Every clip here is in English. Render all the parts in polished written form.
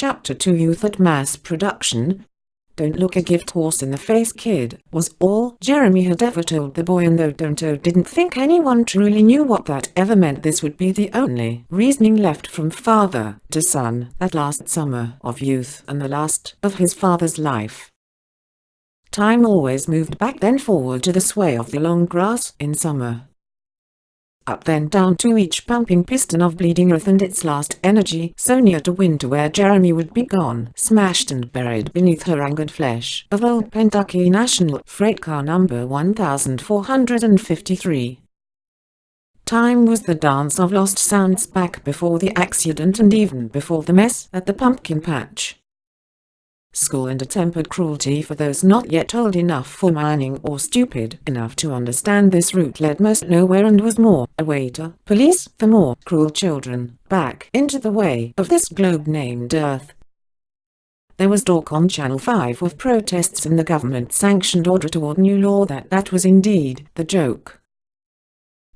Chapter 2 Youth at Mass Production. "Don't look a gift horse in the face, kid," was all Jeremy had ever told the boy, and though Donto didn't think anyone truly knew what that ever meant, this would be the only reasoning left from father to son that last summer of youth and the last of his father's life. Time always moved back then forward to the sway of the long grass in summer. Up then down to each pumping piston of bleeding earth and its last energy, so near to winter where Jeremy would be gone, smashed and buried beneath her angered flesh, of old Kentucky National Freight Car number 1453. Time was the dance of lost sounds back before the accident and even before the mess at the pumpkin patch. School and attempered cruelty for those not yet old enough for mining or stupid enough to understand this route led most nowhere and was more a way to police the more cruel children back into the way of this globe named Earth. There was talk on Channel 5 of protests and the government-sanctioned order toward new law that was indeed the joke.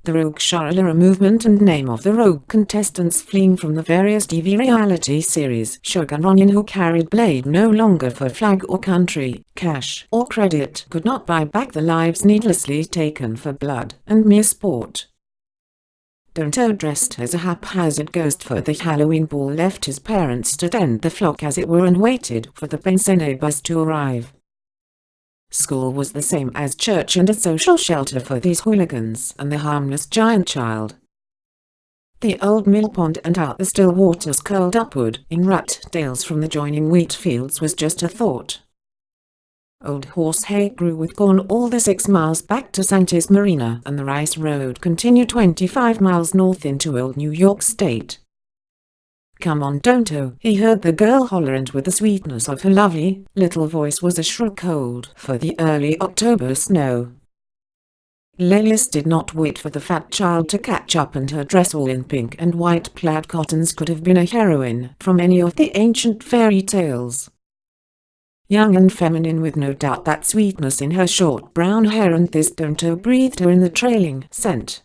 The Rogue Charlotte movement and name of the rogue contestants fleeing from the various TV reality series Shogun Ronin, who carried blade no longer for flag or country, cash or credit, could not buy back the lives needlessly taken for blood and mere sport. Donto, dressed as a haphazard ghost for the Halloween ball, left his parents to tend the flock as it were and waited for the Pensione bus to arrive. School was the same as church and a social shelter for these hooligans and the harmless giant child. The old mill pond and out the still waters curled upward in rat tails from the joining wheat fields was just a thought. Old horse hay grew with corn all the 6 miles back to Santis Marina, and the rice road continued 25 miles north into old New York State. "Come on, Donto," he heard the girl holler, and with the sweetness of her lovely little voice was a shrill cold for the early October snow. Lelius did not wait for the fat child to catch up, and her dress all in pink and white plaid cottons could have been a heroine from any of the ancient fairy tales. Young and feminine, with no doubt that sweetness in her short brown hair, and this Donto breathed her in the trailing scent.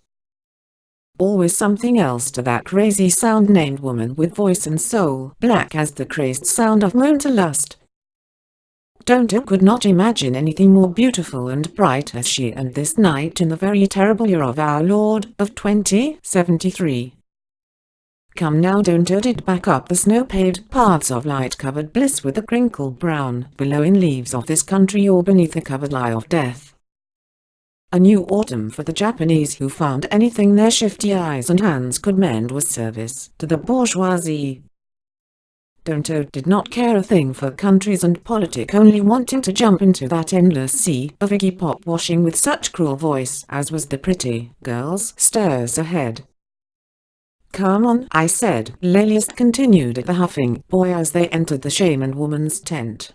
Always something else to that crazy sound named woman with voice and soul, black as the crazed sound of moon to lust. Donto could not imagine anything more beautiful and bright as she and this night in the very terrible year of our Lord of 2073. Come now, Donto did back up the snow-paved paths of light-covered bliss with the crinkled brown below-in leaves of this country, or beneath the covered lie of death. A new autumn for the Japanese, who found anything their shifty eyes and hands could mend was service to the bourgeoisie. Donto did not care a thing for countries and politic, only wanting to jump into that endless sea of Iggy Pop washing with such cruel voice as was the pretty girl's stairs ahead. "Come on," I said, Lelius continued at the huffing boy as they entered the shaman woman's tent.